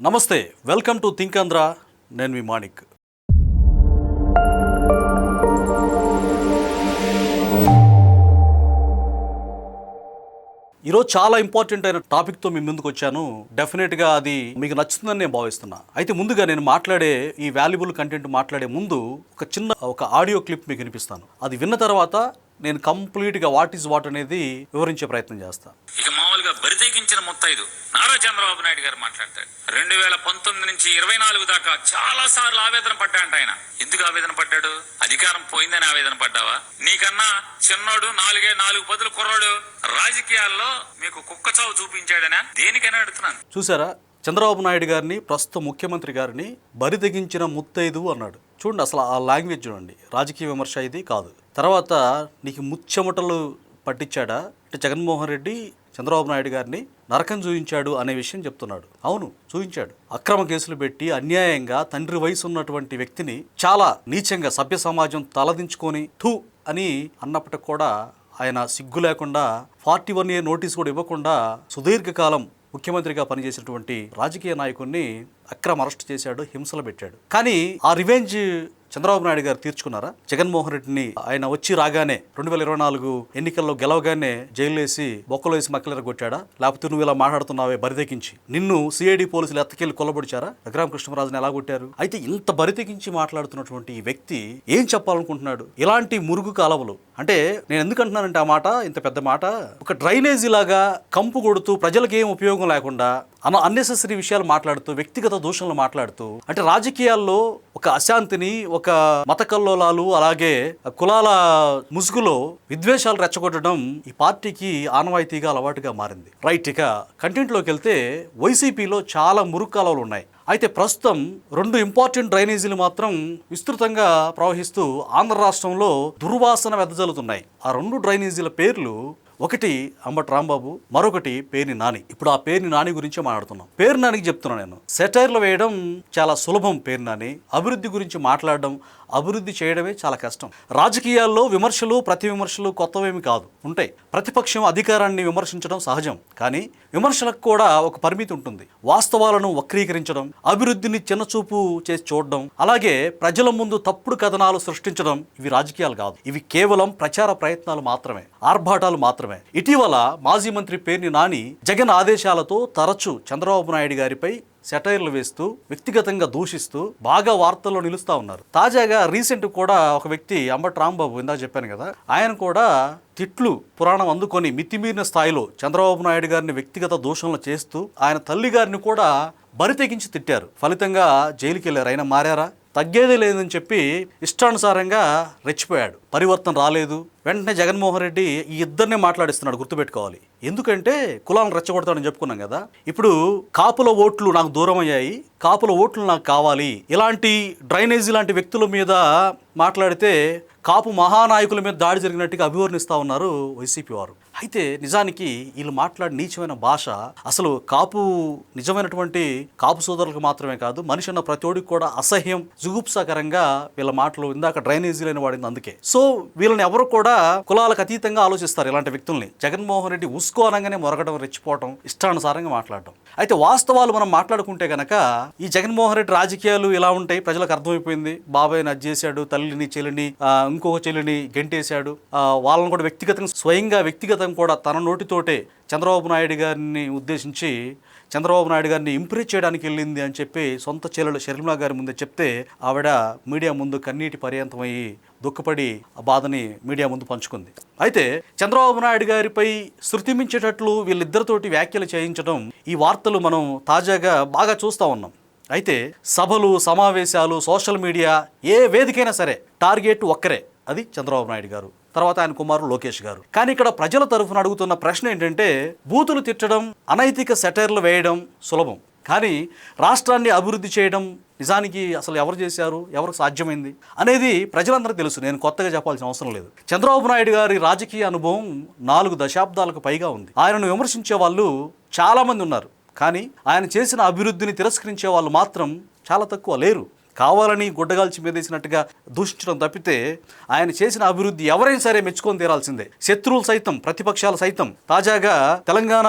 నమస్తే, welcome to think Andhra. నేను మీ మాణిక్. ఈరోజు చాలా ఇంపార్టెంట్ అయిన టాపిక్తో మీ ముందుకు వచ్చాను. డెఫినెట్గా అది మీకు నచ్చుతుందని నేను భావిస్తున్నా. అయితే ముందుగా నేను మాట్లాడే ఈ వాల్యుబుల్ కంటెంట్ మాట్లాడే ముందు ఒక ఆడియో క్లిప్ మీకు వినిపిస్తాను. అది విన్న తర్వాత నేను కంప్లీట్గా వాట్ ఈజ్ వాట్ అనేది వివరించే ప్రయత్నం చేస్తాను. ఇక మామూలుగా బరితెగించిన ముత్తైదు నారా చంద్రబాబు నాయుడు గారు మాట్లాడతాడు. 2019 నుంచి 24 దాకా చాలా సార్లు ఆవేదన పడ్డాడు ఆయన. ఎందుకు ఆవేదన పడ్డాడు? అధికారం పోయిందని ఆవేదన పడ్డావా? నీకన్నా చిన్నోడు 4 పదుల కుర్రాడు రాజకీయాల్లో మీకు కుక్క చావు చూపించాడనా? దేనికైనా అడుగుతున్నాను. చూసారా, చంద్రబాబు నాయుడు గారిని, ప్రస్తుత ముఖ్యమంత్రి గారిని బరితెగించిన ముత్తైదు అన్నాడు. చూడండి, అసలు ఆ లాంగ్వేజ్ చూడండి. రాజకీయ విమర్శ ఇది కాదు. తర్వాత నీకు ముచ్చెమటలు పట్టించాడా అంటే జగన్మోహన్ రెడ్డి చంద్రబాబు నాయుడు గారిని నరకం చూపించాడు అనే విషయం చెప్తున్నాడు. అవును, చూపించాడు. అక్రమ కేసులు పెట్టి అన్యాయంగా తండ్రి వయసు ఉన్నటువంటి వ్యక్తిని చాలా నీచంగా సభ్య సమాజం తలదించుకొని థూ అని అన్నప్పటికి కూడా ఆయన సిగ్గు లేకుండా 41 year నోటీస్ కూడా ఇవ్వకుండా సుదీర్ఘకాలం ముఖ్యమంత్రిగా పనిచేసినటువంటి రాజకీయ నాయకుడిని అక్రమ అరెస్ట్ చేశాడు, హింసలు పెట్టాడు. కానీ ఆ రివెంజ్ చంద్రబాబు నాయుడు గారు తీర్చుకున్నారా? జగన్మోహన్ రెడ్డిని ఆయన వచ్చి రాగానే 2024 ఎన్నికల్లో గెలవగానే జైలు వేసి బొక్కలు వేసి మక్కలెర కొట్టాడా? లేకపోతే నువ్వు ఇలా మాట్లాడుతున్నావే బరితెగించి నిన్ను సిఐడి పోలీసులు ఎత్తకెళ్ళి కొల్లబొడిచారా? రఘురామకృష్ణరాజుని ఎలా కొట్టారు? అయితే ఇంత బరితెగించి మాట్లాడుతున్నటువంటి ఈ వ్యక్తి ఏం చెప్పాలనుకుంటున్నాడు? ఇలాంటి మురుగు కాలవలు అంటే నేను ఎందుకంటున్నానంటే ఆ మాట, ఇంత పెద్ద మాట, ఒక డ్రైనేజీ లాగా కంపు కొడుతూ ప్రజలకు ఏం ఉపయోగం లేకుండా అన్నెసెసరీ విషయాలు మాట్లాడుతూ వ్యక్తిగత దూషణలు మాట్లాడుతూ అంటే రాజకీయాల్లో ఒక అశాంతిని, ఒక మత కల్లోలాలు, అలాగే కులాల ముసుగులో విద్వేషాలు రెచ్చగొట్టడం ఈ పార్టీకి ఆనవాయితీగా అలవాటుగా మారింది. రైట్, ఇక కంటెంట్లోకి వెళ్తే వైసీపీలో చాలా మురుగు కాలువలు ఉన్నాయి. అయితే ప్రస్తుతం 2 ఇంపార్టెంట్ డ్రైనేజీలు మాత్రం విస్తృతంగా ప్రవహిస్తూ ఆంధ్ర రాష్ట్రంలో దుర్వాసన వెదజల్లుతున్నాయి. ఆ 2 డ్రైనేజీల పేర్లు, ఒకటి అంబటి రాంబాబు, మరొకటి పేర్ని నాని. ఇప్పుడు ఆ పేర్ని నాని గురించే మాట్లాడుతున్నాం. పేరు నానికి చెప్తున్నాను నేను. సెటైర్లు వేయడం చాలా సులభం. పేరు నాని అభివృద్ధి గురించి మాట్లాడడం, అభివృద్ధి చేయడమే చాలా కష్టం. రాజకీయాల్లో విమర్శలు, ప్రతి విమర్శలు కొత్తవేమి కాదు, ఉంటాయి. ప్రతిపక్షం అధికారాన్ని విమర్శించడం సహజం. కానీ విమర్శలకు కూడా ఒక పరిమితి ఉంటుంది. వాస్తవాలను వక్రీకరించడం, అభివృద్ధిని చిన్నచూపు చేసి చూడడం, అలాగే ప్రజల ముందు తప్పుడు కథనాలు సృష్టించడం ఇవి రాజకీయాలు కాదు. ఇవి కేవలం ప్రచార ప్రయత్నాలు మాత్రమే, ఆర్భాటాలు మాత్రమే. ఇటీవల మాజీ మంత్రి పేర్ని నాని జగన్ ఆదేశాలతో తరచూ చంద్రబాబు నాయుడు గారిపై సెటైర్లు వేస్తూ వ్యక్తిగతంగా దూషిస్తూ బాగా వార్తల్లో నిలుస్తూ ఉన్నారు. తాజాగా రీసెంట్ కూడా ఒక వ్యక్తి అంబటి రాంబాబు, ఇందాక చెప్పాను కదా, ఆయన కూడా తిట్లు పురాణం అందుకొని మితిమీరిన స్థాయిలో చంద్రబాబు నాయుడు గారిని వ్యక్తిగత దూషణలు చేస్తూ ఆయన తల్లి గారిని కూడా బరితెగించి తిట్టారు. ఫలితంగా జైలుకి వెళ్ళారు. ఆయన మారారా? తగ్గేదే లేదని చెప్పి ఇష్టానుసారంగా రెచ్చిపోయాడు. పరివర్తన రాలేదు. వెంటనే జగన్మోహన్ రెడ్డి ఈ ఇద్దరినే మాట్లాడిస్తున్నాడు, గుర్తుపెట్టుకోవాలి. ఎందుకంటే కులాలను రెచ్చగొడతాడని చెప్పుకున్నాం కదా. ఇప్పుడు కాపుల ఓట్లు నాకు దూరం అయ్యాయి, కాపుల ఓట్లు నాకు కావాలి, ఇలాంటి డ్రైనేజీ లాంటి వ్యక్తుల మీద మాట్లాడితే కాపు మహానాయకుల మీద దాడి జరిగినట్టుగా అభివర్ణిస్తూ ఉన్నారు వైసీపీ వారు. అయితే నిజానికి వీళ్ళు మాట్లాడే నీచమైన భాష అసలు నిజమైనటువంటి కాపు సోదరులకు మాత్రమే కాదు, మనిషి అన్న ప్రతోడికి కూడా అసహ్యం, జుగుప్సాకరంగా వీళ్ళ మాటలు. ఇందాక డ్రైనేజీలని వాడింది అందుకే. సో వీళ్ళని ఎవరు కూడా కులాలకు అతీతంగా ఆలోచిస్తారు. ఇలాంటి వ్యక్తుల్ని జగన్మోహన్ రెడ్డి ఉస్కో అనగానే మొరగడం, రెచ్చిపోవడం, ఇష్టానుసారంగా మాట్లాడటం. అయితే వాస్తవాలు మనం మాట్లాడుకుంటే గనక ఈ జగన్మోహన్ రెడ్డి రాజకీయాలు ఇలా ఉంటాయి, ప్రజలకు అర్థమైపోయింది. బాబాయ్ని అది చేశాడు, తల్లిని చెల్లిని ఇంకొక చెల్లిని గెంటేశాడు, వాళ్ళని కూడా వ్యక్తిగతంగా కూడా తన నోటితోటే చంద్రబాబు నాయుడు గారిని ఉద్దేశించి చంద్రబాబు నాయుడు గారిని ఇంప్రెస్ చేయడానికి వెళ్ళింది అని చెప్పి సొంత చెల్లెలు షర్మిలా గారి ముందే చెప్తే ఆవిడ మీడియా ముందు కన్నీటి పర్యంతమయ్యి దుఃఖపడి ఆ బాధని మీడియా ముందు పంచుకుంది. అయితే చంద్రబాబు నాయుడు గారిపై శృతిమించేటట్లు వీళ్ళిద్దరితోటి వ్యాఖ్యలు చేయించడం, ఈ వార్తలు మనం తాజాగా బాగా చూస్తూ ఉన్నాం. అయితే సభలు, సమావేశాలు, సోషల్ మీడియా, ఏ వేదికైనా సరే టార్గెట్ ఒక్కరే, అది చంద్రబాబు నాయుడు గారు, తర్వాత ఆయన కుమారుడు లోకేష్ గారు. కానీ ఇక్కడ ప్రజల తరఫున అడుగుతున్న ప్రశ్న ఏంటంటే, బూతులు తిట్టడం, అనైతిక సెటైర్లు వేయడం సులభం, కానీ రాష్ట్రాన్ని అభివృద్ధి చేయడం నిజానికి అసలు ఎవరు చేశారు, ఎవరికి సాధ్యమైంది అనేది ప్రజలందరూ తెలుసు. నేను కొత్తగా చెప్పాల్సిన అవసరం లేదు. చంద్రబాబు నాయుడు గారి రాజకీయ అనుభవం 4 దశాబ్దాలకు పైగా ఉంది. ఆయనను విమర్శించే వాళ్ళు చాలామంది ఉన్నారు, కానీ ఆయన చేసిన అభివృద్ధిని తిరస్కరించే వాళ్ళు మాత్రం చాలా తక్కువ లేరు. కావాలని గుడ్డగాల్చి మీదేసినట్టుగా దూషించడం తప్పితే ఆయన చేసిన అభివృద్ధి ఎవరైనా సరే మెచ్చుకొని తీరాల్సిందే. శత్రువులు సైతం, ప్రతిపక్షాలు సైతం. తాజాగా తెలంగాణ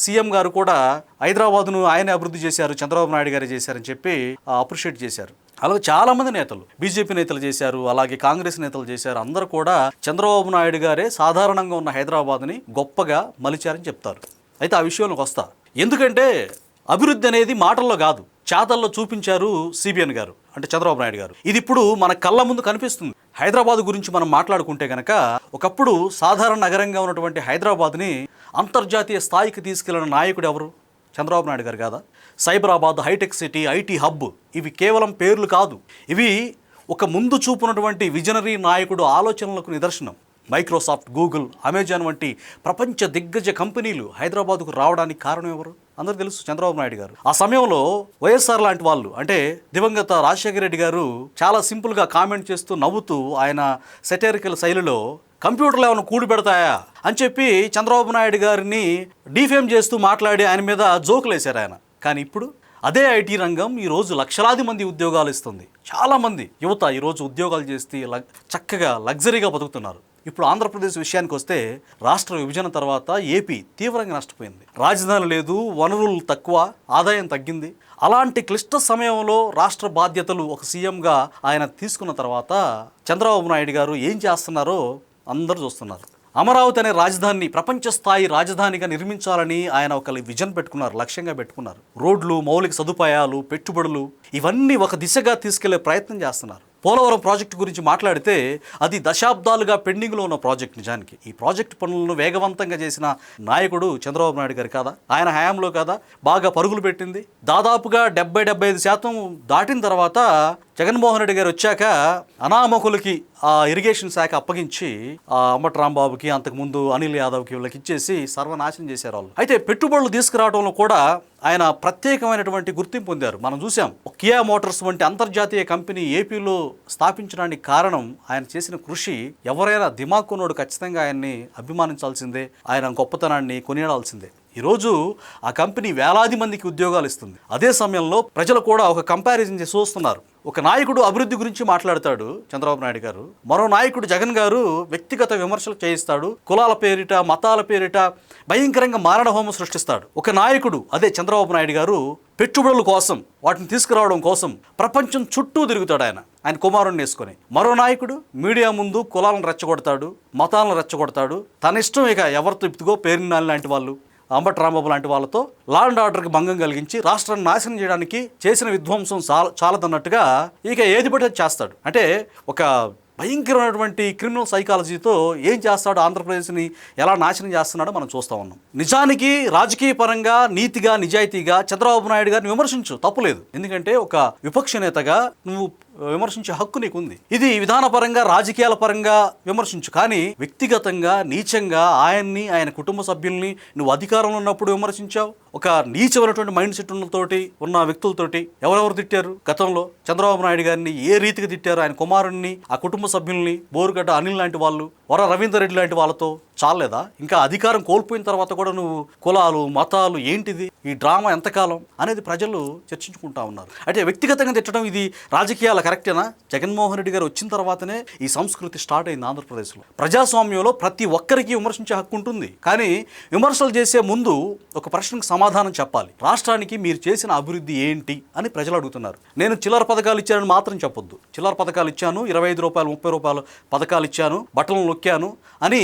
సీఎం గారు కూడా హైదరాబాద్ను ఆయనే అభివృద్ధి చేశారు, చంద్రబాబు నాయుడు గారే చేశారని చెప్పి అప్రిషియేట్ చేశారు. అలాగే చాలామంది నేతలు, బీజేపీ నేతలు చేశారు, అలాగే కాంగ్రెస్ నేతలు చేశారు. అందరూ కూడా చంద్రబాబు నాయుడు గారే సాధారణంగా ఉన్న హైదరాబాద్ని గొప్పగా మలిచారని చెప్తారు. అయితే ఆ విషయంలోకి వస్తా. ఎందుకంటే అభివృద్ధి అనేది మాటల్లో కాదు, చేతల్లో చూపించారు సిబిఎన్ గారు, అంటే చంద్రబాబు నాయుడు గారు. ఇది ఇప్పుడు మన కళ్ళ ముందు కనిపిస్తుంది. హైదరాబాద్ గురించి మనం మాట్లాడుకుంటే కనుక, ఒకప్పుడు సాధారణ నగరంగా ఉన్నటువంటి హైదరాబాద్ని అంతర్జాతీయ స్థాయికి తీసుకెళ్లిన నాయకుడు ఎవరు? చంద్రబాబు నాయుడు గారు కాదా? Cyberabad, hi-tech city, IT hub, ఇవి కేవలం పేర్లు కాదు, ఇవి ఒక ముందు చూపునటువంటి విజనరీ నాయకుడు ఆలోచనలకు నిదర్శనం. మైక్రోసాఫ్ట్, గూగుల్, అమెజాన్ వంటి ప్రపంచ దిగ్గజ కంపెనీలు హైదరాబాద్కు రావడానికి కారణం ఎవరు? అందరూ తెలుసు, చంద్రబాబు నాయుడు గారు. ఆ సమయంలో వైఎస్ఆర్ లాంటి వాళ్ళు, అంటే దివంగత రాజశేఖర రెడ్డి గారు చాలా సింపుల్గా కామెంట్ చేస్తూ నవ్వుతూ ఆయన సెటరికల్ శైలిలో కంప్యూటర్లు ఏమైనా కూడి పెడతాయా అని చెప్పి చంద్రబాబు నాయుడు గారిని డిఫేమ్ చేస్తూ మాట్లాడి ఆయన మీద జోకులు వేశారు ఆయన. కానీ ఇప్పుడు అదే ఐటీ రంగం ఈరోజు లక్షలాది మంది ఉద్యోగాలు ఇస్తుంది. చాలామంది యువత ఈరోజు ఉద్యోగాలు చేసి చక్కగా లగ్జరీగా బతుకుతున్నారు. ఇప్పుడు ఆంధ్రప్రదేశ్ విషయానికి వస్తే, రాష్ట్ర విభజన తర్వాత ఏపీ తీవ్రంగా నష్టపోయింది. రాజధాని లేదు, వనరులు తక్కువ, ఆదాయం తగ్గింది. అలాంటి క్లిష్ట సమయంలో రాష్ట్ర బాధ్యతలు ఒక సీఎంగా ఆయన తీసుకున్న తర్వాత చంద్రబాబు నాయుడు గారు ఏం చేస్తున్నారో అందరూ చూస్తున్నారు. అమరావతి అనే రాజధానిని ప్రపంచ స్థాయి రాజధానిగా నిర్మించాలని ఆయన ఒక విజన్ పెట్టుకున్నారు, లక్ష్యంగా పెట్టుకున్నారు. రోడ్లు, మౌలిక సదుపాయాలు, పెట్టుబడులు ఇవన్నీ ఒక దిశగా తీసుకెళ్లే ప్రయత్నం చేస్తున్నారు. పోలవరం ప్రాజెక్టు గురించి మాట్లాడితే అది దశాబ్దాలుగా పెండింగ్లో ఉన్న ప్రాజెక్ట్. నిజానికి ఈ ప్రాజెక్టు పనులను వేగవంతంగా చేసిన నాయకుడు చంద్రబాబు నాయుడు గారు కాదా? ఆయన హయాంలో కాదా బాగా పరుగులు పెట్టింది? దాదాపుగా 70-75% దాటిన తర్వాత జగన్మోహన్ రెడ్డి గారు వచ్చాక అనామకులకి ఆ ఇరిగేషన్ శాఖ అప్పగించి అంబటి రాంబాబుకి, అంతకుముందు అనిల్ యాదవ్కి వీళ్ళకి ఇచ్చేసి సర్వనాశనం చేశారు వాళ్ళు. అయితే పెట్టుబడులు తీసుకురావడంలో కూడా ఆయన ప్రత్యేకమైనటువంటి గుర్తింపు పొందారు. మనం చూసాం, కియా మోటార్స్ వంటి అంతర్జాతీయ కంపెనీ ఏపీలో స్థాపించడానికి కారణం ఆయన చేసిన కృషి. ఎవరైనా దిమాక్కున్నోడు ఖచ్చితంగా ఆయన్ని అభిమానించాల్సిందే, ఆయన గొప్పతనాన్ని కొనియాడాల్సిందే. ఈరోజు ఆ కంపెనీ వేలాది మందికి ఉద్యోగాలు ఇస్తుంది. అదే సమయంలో ప్రజలు కూడా ఒక కంపారిజన్ చేసి చూస్తున్నారు. ఒక నాయకుడు అభివృద్ధి గురించి మాట్లాడతాడు చంద్రబాబు నాయుడు గారు, మరో నాయకుడు జగన్ గారు వ్యక్తిగత విమర్శలు చేయిస్తాడు, కులాల పేరిట, మతాల పేరిట భయంకరంగా మారణహోమం సృష్టిస్తాడు. ఒక నాయకుడు, అదే చంద్రబాబు నాయుడు గారు, పెట్టుబడుల కోసం, వాటిని తీసుకురావడం కోసం ప్రపంచం చుట్టూ తిరుగుతాడు ఆయన కుమారుణ్ణి వేసుకొని. మరో నాయకుడు మీడియా ముందు కులాలను రెచ్చగొడతాడు, మతాలను రెచ్చగొడతాడు. తన ఇష్టం ఇక ఎవరితో ఇప్పుతుగో పేరునాని లాంటి వాళ్ళు, అంబటి రాంబాబు లాంటి వాళ్ళతో లా అండ్ ఆర్డర్కి భంగం కలిగించి రాష్ట్రాన్ని నాశనం చేయడానికి చేసిన విధ్వంసం చాలదన్నట్టుగా ఇక ఏది పడితే చేస్తాడు. అంటే ఒక భయంకరమైనటువంటి క్రిమినల్ సైకాలజీతో ఏం చేస్తాడో, ఆంధ్రప్రదేశ్ని ఎలా నాశనం చేస్తున్నాడో మనం చూస్తూ ఉన్నాం. నిజానికి రాజకీయ పరంగా నీతిగా, నిజాయితీగా చంద్రబాబు నాయుడు గారిని విమర్శించు, తప్పులేదు. ఎందుకంటే ఒక విపక్ష నేతగా నువ్వు విమర్శించే హక్కు నీకుంది. ఇది విధానపరంగా, రాజకీయాల పరంగా విమర్శించు, కానీ వ్యక్తిగతంగా నీచంగా ఆయన్ని, ఆయన కుటుంబ సభ్యుల్ని నువ్వు అధికారంలో ఉన్నప్పుడు విమర్శించావు. ఒక నీచమైనటువంటి మైండ్ సెట్ ఉన్న వ్యక్తులతోటి ఎవరెవరు తిట్టారు గతంలో? చంద్రబాబు నాయుడు గారిని ఏ రీతికి తిట్టారు? ఆయన కుమారుణ్ణి, ఆ కుటుంబ సభ్యుల్ని, బోరుగడ్డ అనిల్ లాంటి వాళ్ళు, వర రవీందర్ రెడ్డి లాంటి వాళ్ళతో చాలేదా? ఇంకా అధికారం కోల్పోయిన తర్వాత కూడా నువ్వు కులాలు, మతాలు, ఏంటిది ఈ డ్రామా ఎంతకాలం అనేది ప్రజలు చర్చించుకుంటా ఉన్నారు. అంటే వ్యక్తిగతంగా తిట్టడం ఇది రాజకీయాల కరెక్టేనా? జగన్మోహన్ రెడ్డి గారు వచ్చిన తర్వాతనే ఈ సంస్కృతి స్టార్ట్ అయింది ఆంధ్రప్రదేశ్లో. ప్రజాస్వామ్యంలో ప్రతి ఒక్కరికి విమర్శించే హక్కు ఉంటుంది, కానీ విమర్శలు చేసే ముందు ఒక ప్రశ్నకు సమాధానం చెప్పాలి. రాష్ట్రానికి మీరు చేసిన అభివృద్ధి ఏంటి అని ప్రజలు అడుగుతున్నారు. నేను చిల్లర పథకాలు ఇచ్చానని మాత్రం చెప్పొద్దు. చిల్లర పథకాలు ఇచ్చాను, 25 రూపాయలు, 30 రూపాయలు పథకాలు ఇచ్చాను, బట్టలు నొక్కాను అని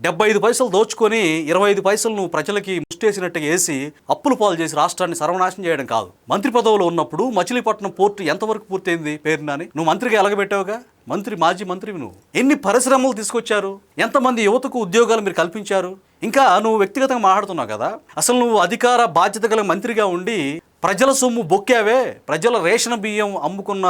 75 పైసలు దోచుకొని 25 పైసలు నువ్వు ప్రజలకి ముష్టేసినట్టుగా వేసి అప్పులు పాలు చేసి రాష్ట్రాన్ని సర్వనాశనం చేయడం కాదు. మంత్రి పదవిలో ఉన్నప్పుడు మచిలీపట్నం పోర్టు ఎంతవరకు పూర్తయింది పేరునాని? నువ్వు మంత్రిగా ఎలగబెట్టావుగా, మాజీ మంత్రివి నువ్వు. ఎన్ని పరిశ్రమలు తీసుకొచ్చారు? ఎంతమంది యువతకు ఉద్యోగాలు మీరు కల్పించారు? ఇంకా నువ్వు వ్యక్తిగతంగా మాట్లాడుతున్నావు కదా, అసలు నువ్వు అధికార బాధ్యత గల మంత్రిగా ఉండి ప్రజల సొమ్ము బొక్కావే, ప్రజల రేషన్ బియ్యం అమ్ముకున్న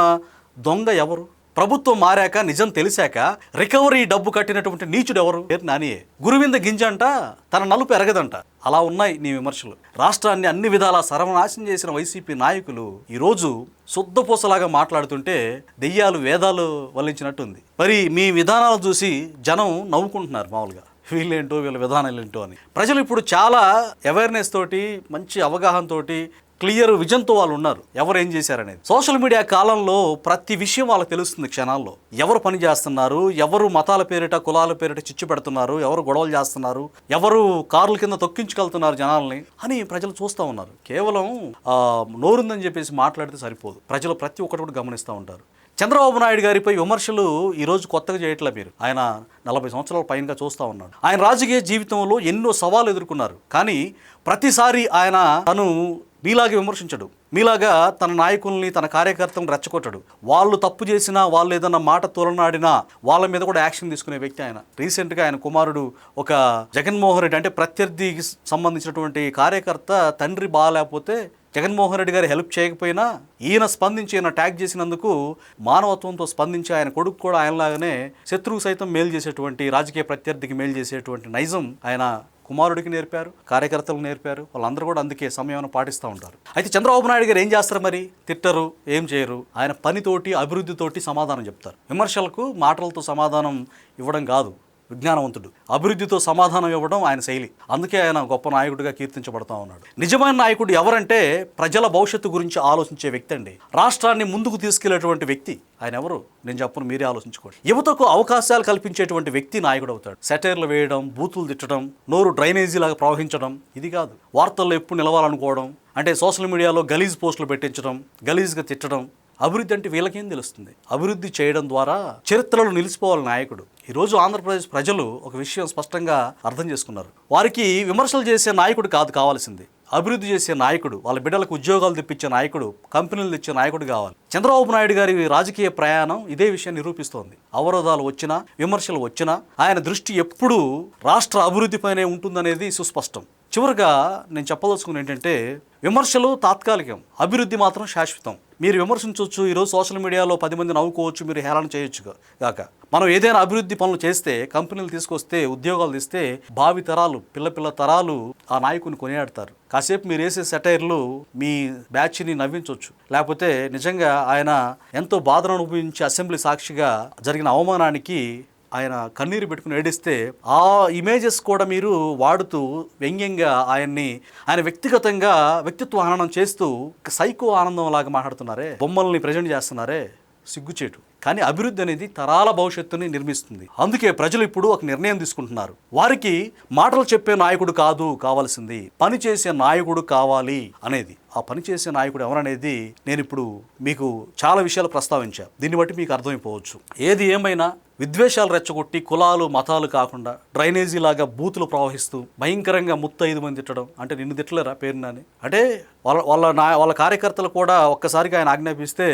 దొంగ ఎవరు? ప్రభుత్వం మారాక, నిజం తెలిసాక రికవరీ డబ్బు కట్టినటువంటి నీచుడు ఎవరు? నానియే. గురువింద గింజ అంట, తన నలుపు ఎరగదంట. అలా ఉన్నాయి నీ విమర్శలు. రాష్ట్రాన్ని అన్ని విధాలా సర్వనాశనం చేసిన వైసీపీ నాయకులు ఈరోజు శుద్ధపూసలాగా మాట్లాడుతుంటే దెయ్యాలు వేదాలు వల్లించినట్టుంది. మరి మీ విధానాలు చూసి జనం నవ్వుకుంటున్నారు మామూలుగా, వీళ్ళేంటో వీళ్ళ విధానాలు ఏంటో అని. ప్రజలు ఇప్పుడు చాలా అవేర్నెస్ తోటి, మంచి అవగాహన తోటి, క్లియర్ విజన్తో వాళ్ళు ఉన్నారు ఎవరు ఏం చేశారనేది. సోషల్ మీడియా కాలంలో ప్రతి విషయం వాళ్ళకి తెలుస్తుంది క్షణాల్లో. ఎవరు పని చేస్తున్నారు, ఎవరు మతాల పేరిట కులాల పేరిట చిచ్చు పెడుతున్నారు, ఎవరు గొడవలు చేస్తున్నారు, ఎవరు కార్ల కింద తొక్కించుకెళ్తున్నారు జనాల్ని అని ప్రజలు చూస్తూ ఉన్నారు. కేవలం నోరుందని చెప్పేసి మాట్లాడితే సరిపోదు, ప్రజలు ప్రతి ఒక్కటి కూడా గమనిస్తూ ఉంటారు. చంద్రబాబు నాయుడు గారిపై విమర్శలు ఈరోజు కొత్తగా చేయట్లే. మీరు ఆయన 40 సంవత్సరాల పైనగా చూస్తూ ఉన్నాడు. ఆయన రాజకీయ జీవితంలో ఎన్నో సవాళ్ళు ఎదుర్కొన్నారు. కానీ ప్రతిసారి ఆయన తను మీలాగే విమర్శించడు, మీలాగా తన నాయకుల్ని తన కార్యకర్తలను రెచ్చగొట్టడు. వాళ్ళు తప్పు చేసినా, వాళ్ళు ఏదన్నా మాట తోలనాడినా వాళ్ళ మీద కూడా యాక్షన్ తీసుకునే వ్యక్తి ఆయన. రీసెంట్గా ఆయన కుమారుడు ఒక జగన్మోహన్ రెడ్డి అంటే ప్రత్యర్థికి సంబంధించినటువంటి కార్యకర్త తండ్రి బాగాలేకపోతే జగన్మోహన్ రెడ్డి గారు హెల్ప్ చేయకపోయినా ఈయన స్పందించి ఈయన ట్యాగ్ చేసినందుకు మానవత్వంతో స్పందించి ఆయన కొడుకు కూడా ఆయనలాగానే శత్రువు సైతం మేలు చేసేటువంటి, రాజకీయ ప్రత్యర్థికి మేలు చేసేటువంటి నైజం ఆయన కుమారుడికి నేర్పారు, కార్యకర్తలకు నేర్పారు. వాళ్ళందరూ కూడా అందుకే సమయం పాటిస్తూ ఉంటారు. అయితే చంద్రబాబు నాయుడు గారు ఏం చేస్తారు మరి? తిట్టరు, ఏం చేయరు. ఆయన పనితోటి అభివృద్ధితోటి సమాధానం చెప్తారు. విమర్శలకు మాటలతో సమాధానం ఇవ్వడం కాదు విజ్ఞానవంతుడు, అభివృద్ధితో సమాధానం ఇవ్వడం ఆయన శైలి. అందుకే ఆయన గొప్ప నాయకుడిగా కీర్తించబడతా ఉన్నాడు. నిజమైన నాయకుడు ఎవరంటే ప్రజల భవిష్యత్తు గురించి ఆలోచించే వ్యక్తి అండి. రాష్ట్రాన్ని ముందుకు తీసుకెళ్లేటువంటి వ్యక్తి ఆయన ఎవరు నేను చెప్పను, మీరే ఆలోచించుకోండి. యువతకు అవకాశాలు కల్పించేటువంటి వ్యక్తి నాయకుడు అవుతాడు. సెటైర్లు వేయడం, బూతులు తిట్టడం, నోరు డ్రైనేజీ లాగా ప్రవహించడం ఇది కాదు. వార్తల్లో ఎప్పుడు నిలవాలనుకోవడం, అంటే సోషల్ మీడియాలో గలీజ్ పోస్టులు పెట్టించడం, గలీజ్గా తిట్టడం. అభివృద్ధి అంటే వీళ్ళకేం తెలుస్తుంది? అభివృద్ధి చేయడం ద్వారా చరిత్రలో నిలిచిపోవాలి నాయకుడు. ఈరోజు ఆంధ్రప్రదేశ్ ప్రజలు ఒక విషయం స్పష్టంగా అర్థం చేసుకున్నారు. వారికి విమర్శలు చేసే నాయకుడు కాదు కావాల్సింది, అభివృద్ధి చేసే నాయకుడు, వాళ్ళ బిడ్డలకు ఉద్యోగాలు తెప్పించే నాయకుడు, కంపెనీలు తెచ్చే నాయకుడు కావాలి. చంద్రబాబు నాయుడు గారి రాజకీయ ప్రయాణం ఇదే విషయాన్ని నిరూపిస్తోంది. అవరోధాలు వచ్చినా, విమర్శలు వచ్చినా ఆయన దృష్టి ఎప్పుడూ రాష్ట్ర అభివృద్ధిపైనే ఉంటుందనేది సుస్పష్టం. చివరిగా నేను చెప్పదలుచుకుని ఏంటంటే విమర్శలు తాత్కాలికం, అభివృద్ధి మాత్రం శాశ్వతం. మీరు విమర్శించవచ్చు, ఈరోజు సోషల్ మీడియాలో 10 మంది నవ్వుకోవచ్చు, మీరు హేళన చేయొచ్చు కాక మనం ఏదైనా అభివృద్ధి పనులు చేస్తే, కంపెనీలు తీసుకొస్తే, ఉద్యోగాలు తీస్తే భావి తరాలు, పిల్ల తరాలు ఆ నాయకుని కొనియాడతారు. కాసేపు మీరు వేసే సెటైర్లు మీ బ్యాచ్ని నవ్వించవచ్చు, లేకపోతే నిజంగా ఆయన ఎంతో బాధను అనుభవించి అసెంబ్లీ సాక్షిగా జరిగిన అవమానానికి ఆయన కన్నీరు పెట్టుకుని ఏడిస్తే ఆ ఇమేజెస్ కూడా మీరు వాడుతూ వ్యంగ్యంగా ఆయన వ్యక్తిగతంగా వ్యక్తిత్వ హననం చేస్తూ సైకో ఆనందం లాగా మాట్లాడుతున్నారే, బొమ్మల్ని ప్రజెంట్ చేస్తున్నారే, సిగ్గుచేటు. కానీ అభివృద్ధి అనేది తరాల భవిష్యత్తుని నిర్మిస్తుంది. అందుకే ప్రజలు ఇప్పుడు ఒక నిర్ణయం తీసుకుంటున్నారు. వారికి మాటలు చెప్పే నాయకుడు కాదు కావాల్సింది, పని చేసే నాయకుడు కావాలి అనేది. ఆ పనిచేసే నాయకుడు ఎవరనేది నేను ఇప్పుడు మీకు చాలా విషయాలు ప్రస్తావించా. దీన్ని బట్టి మీకు అర్థమైపోవచ్చు. ఏది ఏమైనా విద్వేషాలు రెచ్చగొట్టి కులాలు మతాలు కాకుండా డ్రైనేజీ లాగా బూతులు ప్రవహిస్తూ భయంకరంగా 35 మంది తిట్టడం అంటే నిన్ను తిట్టలేరా పేరునని, అంటే వాళ్ళ కార్యకర్తలు కూడా ఒక్కసారిగా ఆయన ఆజ్ఞాపిస్తే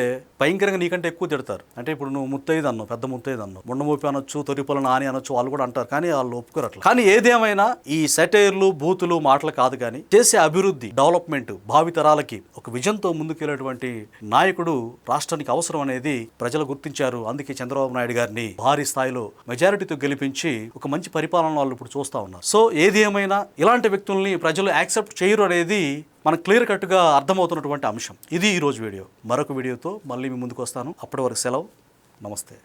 భయంకరంగా నీకంటే ఎక్కువ తిడతారు. అంటే ఇప్పుడు నువ్వు 35 అన్నావు, పెద్ద 35 అన్నావు, ముండమూపి అనొచ్చు, తొరిపొల నాని అనొచ్చు, వాళ్ళు కూడా అంటారు. కానీ వాళ్ళు ఒప్పుకోరు అట్లా. కానీ ఏదేమైనా ఈ సెటైర్లు బూతులు మాటలు కాదు, కానీ చేసే అభివృద్ధి, డెవలప్మెంట్, భావితరాలకి ఒక విజన్తో ముందుకెళ్ళేటువంటి నాయకుడు రాష్ట్రానికి అవసరం అనేది ప్రజలు గుర్తించారు. అందుకే చంద్రబాబు నాయుడు గారిని భారీ స్థాయిలో మెజారిటీతో గెలిపించి ఒక మంచి పరిపాలన వాళ్ళు ఇప్పుడు చూస్తూ ఉన్నారు. సో ఏది ఏమైనా ఇలాంటి వ్యక్తుల్ని ప్రజలు యాక్సెప్ట్ చేయరు అనేది మనకు క్లియర్ కట్గా అర్థమవుతున్నటువంటి అంశం. ఇది ఈరోజు వీడియో. మరొక వీడియోతో మళ్ళీ మీ ముందుకు వస్తాను. అప్పటి వరకు సెలవు. నమస్తే.